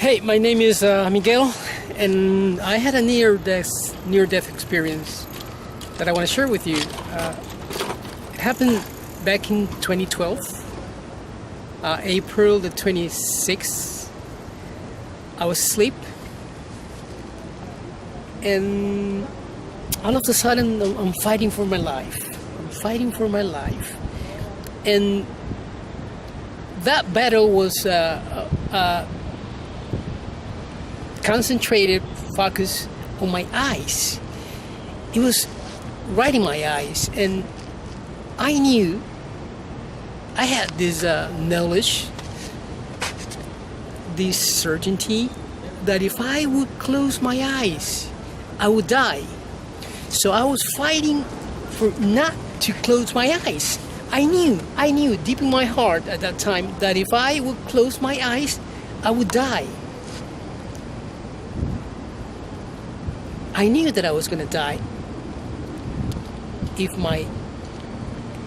Hey, my name is Miguel, and I had a near-death experience that I want to share with you. It happened back in 2012, April the 26th. I was asleep, and all of a sudden I'm fighting for my life. And that battle was concentrated, focused on my eyes. It was right in my eyes, and I knew I had this knowledge, this certainty that if I would close my eyes, I would die. So I was fighting for not to close my eyes. I knew deep in my heart at that time that if I would close my eyes, I would die. I knew that I was going to die if my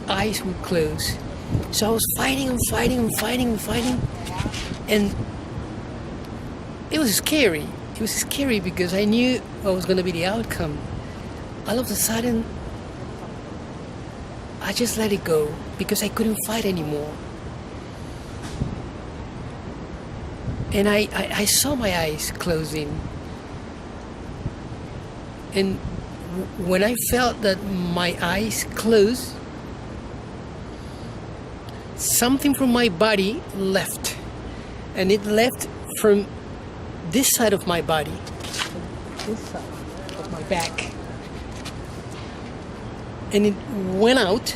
eyes would close. So I was fighting, and it was scary. It was scary because I knew what was going to be the outcome. All of a sudden, I just let it go because I couldn't fight anymore. And I saw my eyes closing. And when I felt that my eyes closed, something from my body left. And it left from this side of my body, this side of my back. And it went out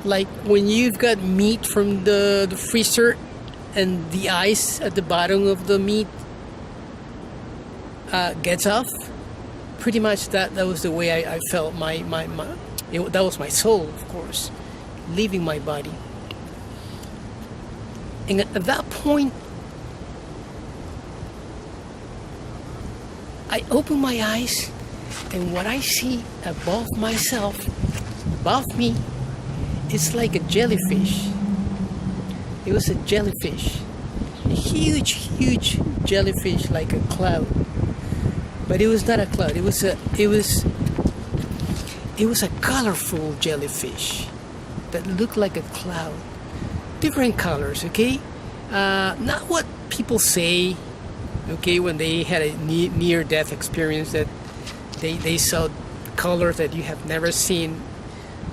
like when you've got meat from the freezer and the ice at the bottom of the meat gets off. Pretty much that was the way I felt. That was my soul, of course, leaving my body. And at that point, I open my eyes, and what I see above myself, above me, it's like a jellyfish. It was a jellyfish, a huge jellyfish, like a cloud. But it was not a cloud. It was a colorful jellyfish that looked like a cloud. Different colors, okay? Not what people say, okay, when they had a near-death experience that they saw colors that you have never seen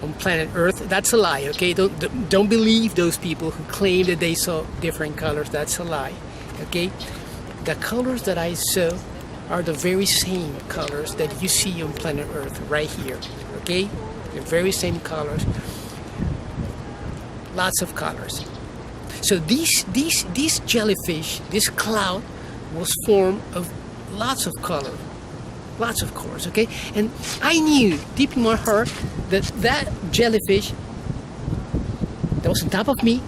on planet Earth. That's a lie, okay? Don't believe those people who claim that they saw different colors. That's a lie, okay? The colors that I saw are the very same colors that you see on planet Earth right here, okay? The very same colors. Lots of colors. So this jellyfish, this cloud, was formed of lots of colors, okay? And I knew deep in my heart that jellyfish that was on top of me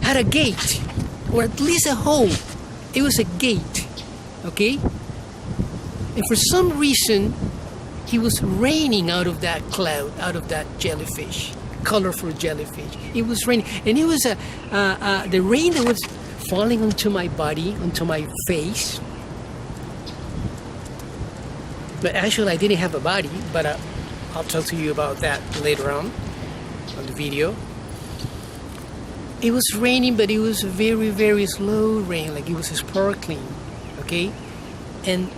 had a gate, or at least a hole. It was a gate, okay? And for some reason, he was raining out of that cloud, out of that jellyfish, colorful jellyfish. It was raining, and it was the rain that was falling onto my body, onto my face. But actually, I didn't have a body, but I'll talk to you about that later on the video. It was raining, but it was a very slow rain, like it was sparkling, okay? And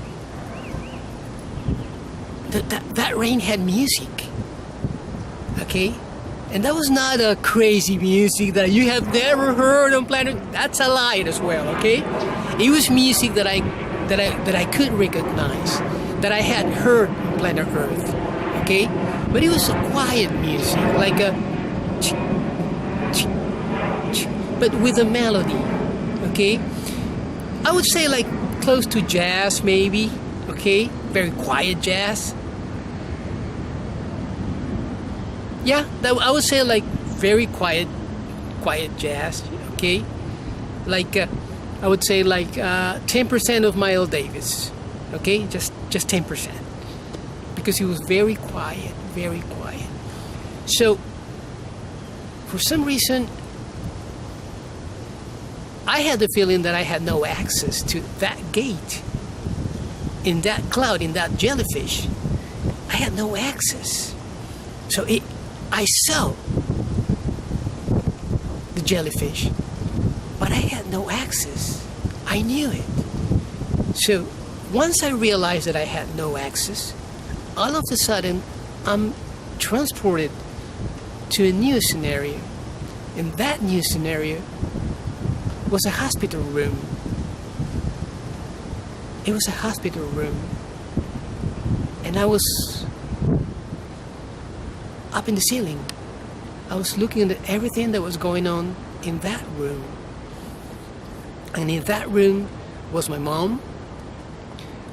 that rain had music, okay? And that was not a crazy music that you have never heard on planet. That's a lie as well, okay? It was music that I could recognize, that I had heard on planet Earth, okay? But it was a quiet music, like a, but with a melody, okay? I would say like close to jazz, maybe, okay? Very quiet jazz. Yeah, I would say like very quiet jazz, okay? Like I would say like 10% of Miles Davis, okay? Just 10%, because he was very quiet. So for some reason, I had the feeling that I had no access to that gate, in that cloud, in that jellyfish. I had no access. So I saw the jellyfish, but I had no access. I knew it. So once I realized that I had no access, all of a sudden I'm transported to a new scenario. And that new scenario was a hospital room. It was a hospital room. And I was up in the ceiling. I was looking at everything that was going on in that room. And in that room was my mom,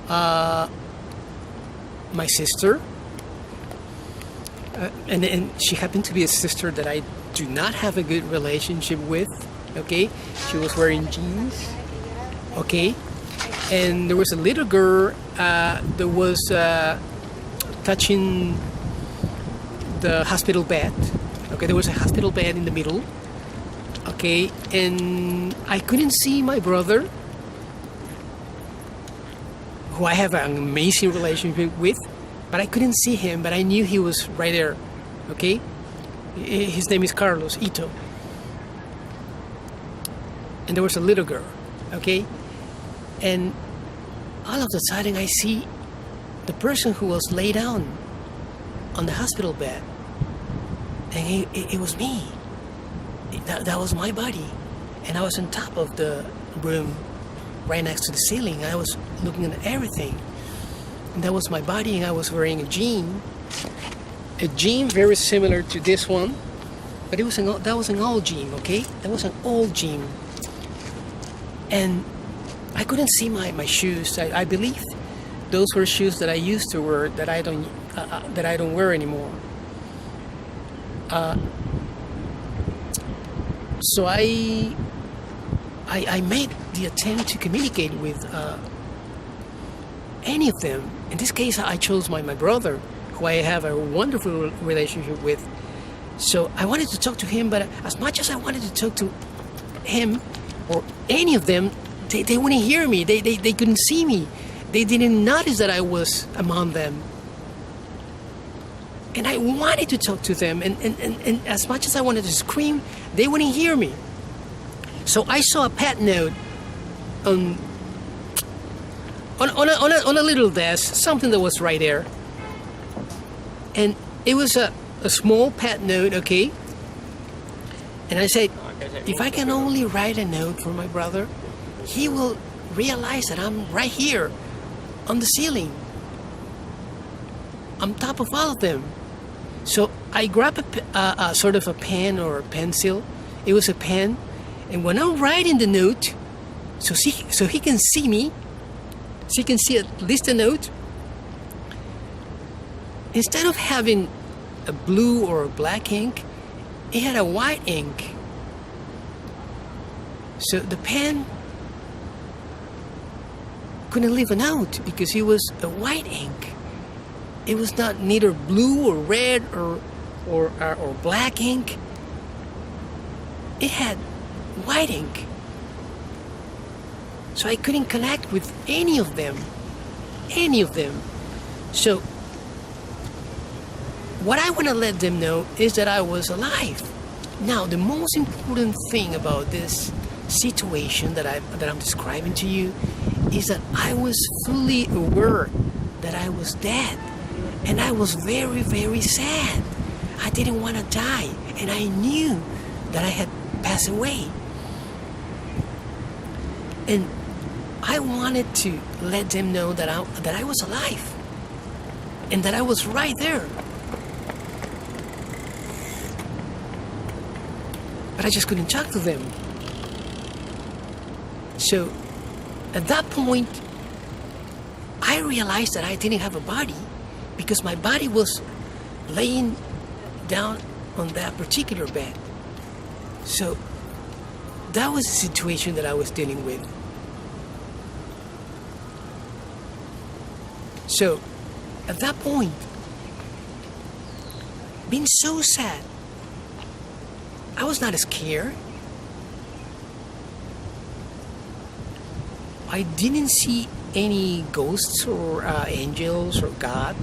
my sister, and she happened to be a sister that I do not have a good relationship with, okay? She was wearing jeans, okay? And there was a little girl that was touching the hospital bed, okay? There was a hospital bed in the middle, okay? And I couldn't see my brother, who I have an amazing relationship with, but I couldn't see him, but I knew he was right there, okay? His name is Carlos Ito. And there was a little girl, okay? And all of a sudden I see the person who was laid down on the hospital bed. And it was me. That was my body. And I was on top of the room, right next to the ceiling. I was looking at everything. And that was my body, and I was wearing a jean very similar to this one, but that was an old jean, okay? That was an old jean. And I couldn't see my shoes. I believe those were shoes that I used to wear that I don't wear anymore. So I made the attempt to communicate with any of them. In this case, I chose my brother, who I have a wonderful relationship with. So I wanted to talk to him, but as much as I wanted to talk to him or any of them, they wouldn't hear me. They couldn't see me. They didn't notice that I was among them. And I wanted to talk to them, and as much as I wanted to scream, they wouldn't hear me. So I saw a pad note on a little desk, something that was right there. And it was a small pad note, okay? And I said, if I can only write a note for my brother, he will realize that I'm right here on the ceiling, on top of all of them. So I grabbed a sort of a pen or a pencil. It was a pen. And when I'm writing the note, so he can see me, so he can see at least a note, instead of having a blue or a black ink, it had a white ink. So the pen couldn't leave a note because it was a white ink. It was not neither blue or red or black ink. It had white ink. So I couldn't connect with any of them. So what I want to let them know is that I was alive. Now, the most important thing about this situation that I'm describing to you is that I was fully aware that I was dead. And I was very, very sad. I didn't want to die. And I knew that I had passed away. And I wanted to let them know that I was alive. And that I was right there. But I just couldn't talk to them. So at that point, I realized that I didn't have a body, because my body was laying down on that particular bed. So that was the situation that I was dealing with. So at that point, being so sad, I was not scared. I didn't see any ghosts or angels or God,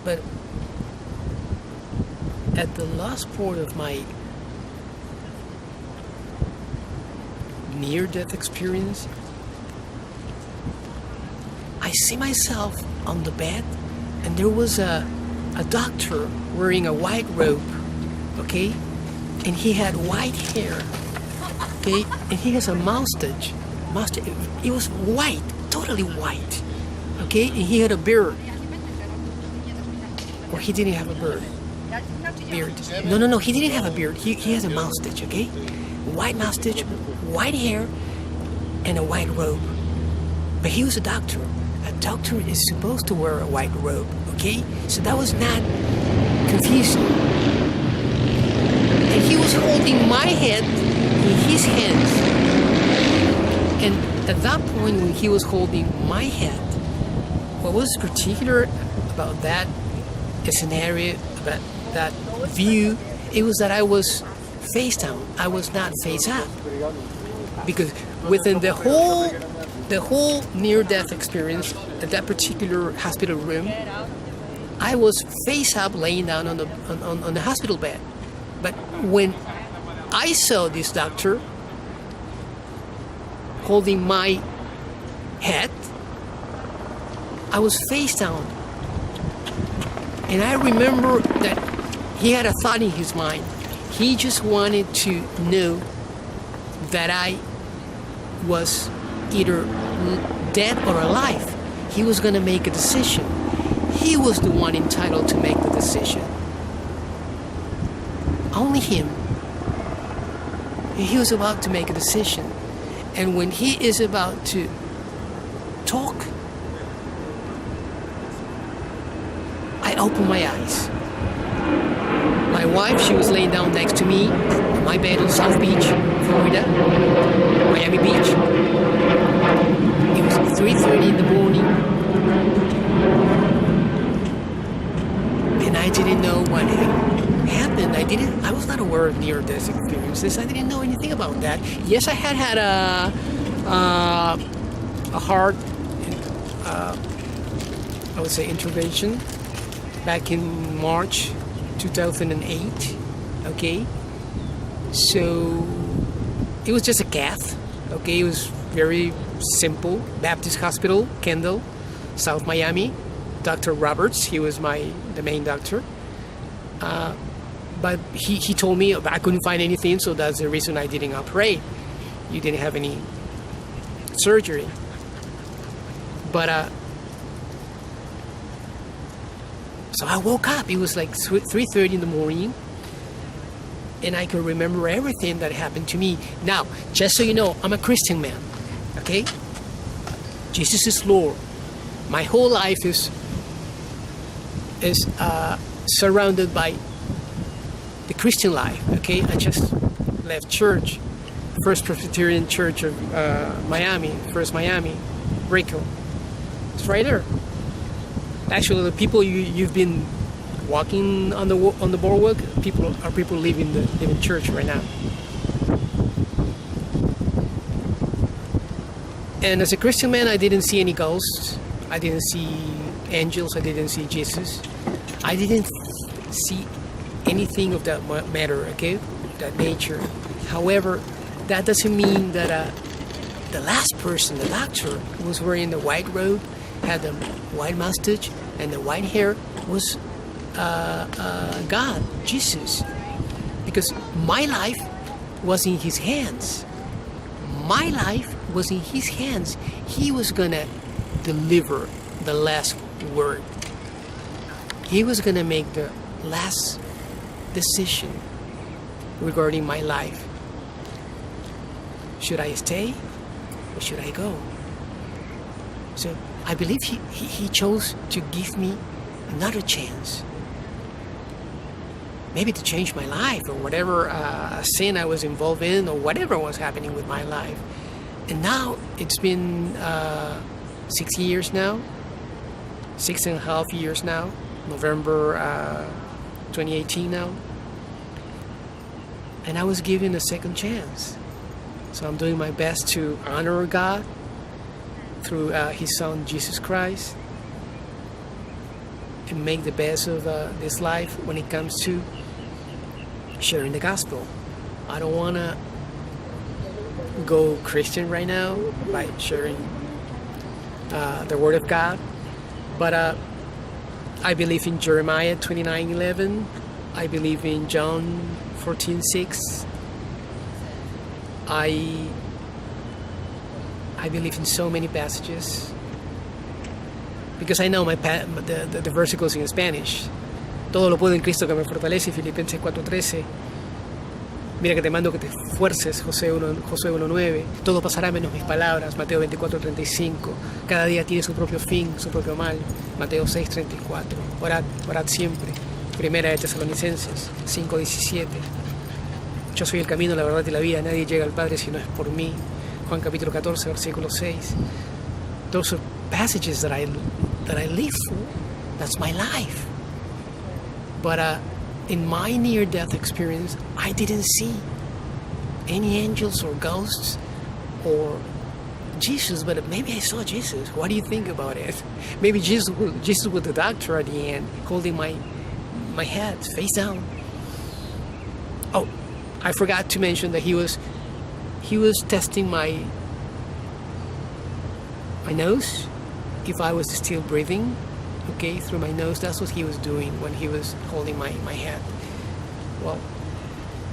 but at the last point of my near-death experience, I see myself on the bed, and there was a doctor wearing a white robe, okay, and he had white hair, okay, and he has a mustache. It was white, totally white, okay, and he had a beard. Or he didn't have a beard. No, he didn't have a beard. He has a mustache, okay? White mustache, white hair, and a white robe. But he was a doctor. A doctor is supposed to wear a white robe, okay? So that was not confusing. And he was holding my head in his hands. And at that point, when he was holding my head, what was particular about that scenario, about that view, it was that I was face down. I was not face up. Because within the whole near-death experience at that particular hospital room, I was face up, laying down on the hospital bed. But when I saw this doctor holding my head, I was face down. And I remember that he had a thought in his mind. He just wanted to know that I was either dead or alive. He was going to make a decision. He was the one entitled to make the decision. Only him. He was about to make a decision. And when he is about to talk, I opened my eyes. My wife, she was laying down next to me on my bed on South Beach, Florida, Miami Beach. It was 3:30 in the morning, and I didn't know what happened. I was not aware of near-death experiences. I didn't know anything about that. Yes, I had a heart, I would say, intervention back in March 2008, okay? So it was just a cath, okay? It was very simple. Baptist Hospital, Kendall, South Miami. Dr. Roberts, he was the main doctor. But he told me I couldn't find anything, so that's the reason I didn't operate. You didn't have any surgery. But so I woke up. It was like 3:30 in the morning, and I can remember everything that happened to me. Now, just so you know, I'm a Christian man, okay? Jesus is Lord. My whole life is surrounded by the Christian life, okay? I just left church, First Presbyterian Church of Miami, First Miami, Directo. It's right there. Actually, the people you've been walking on the boardwalk, people leaving church right now. And as a Christian man, I didn't see any ghosts. I didn't see angels. I didn't see Jesus. I didn't see anything of that matter, okay, that nature. However, that doesn't mean that the last person, the doctor, who was wearing the white robe, had the white mustache and the white hair, was God, Jesus. Because my life was in his hands. My life was in his hands. He was gonna deliver the last word. He was gonna make the last decision regarding my life. Should I stay or should I go? So I believe he chose to give me another chance. Maybe to change my life or whatever sin I was involved in or whatever was happening with my life. And now it's been 6 years now, 6.5 years now, November 2018 now. And I was given a second chance. So I'm doing my best to honor God through His Son Jesus Christ, and make the best of this life when it comes to sharing the gospel. I don't want to go Christian right now by sharing the Word of God, but I believe in Jeremiah 29:11. I believe in John 14:6. I believe in so many passages because I know the versículos in Spanish. Todo lo puedo en Cristo que me fortalece, Filipenses 4:13. Mira que te mando que te esfuerces, Josué 1:9. Todo pasará menos mis palabras, Mateo 24:35. Cada día tiene su propio fin, su propio mal, Mateo 6:34. Orad siempre. Primera de Tesalonicenses 5:17. Yo soy el camino, la verdad y la vida. Nadie llega al Padre si no es por mí. Juan capítulo 14, versículo 6. Those are passages that I live for. That's my life. But in my near-death experience, I didn't see any angels or ghosts or Jesus, but maybe I saw Jesus. What do you think about it? Maybe Jesus with the doctor at the end, holding my head face down. Oh, I forgot to mention that he was testing my nose, if I was still breathing, okay, through my nose. That's what he was doing when he was holding my head. Well,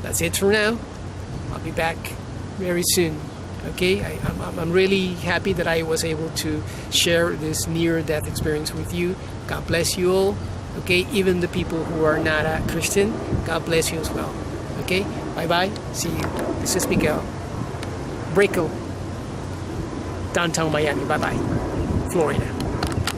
that's it for now. I'll be back very soon. Okay, I'm really happy that I was able to share this near-death experience with you. God bless you all. Okay, even the people who are not a Christian, God bless you as well. Okay, bye-bye. See you. This is Miguel. Brickell, downtown Miami. Bye-bye. Florida.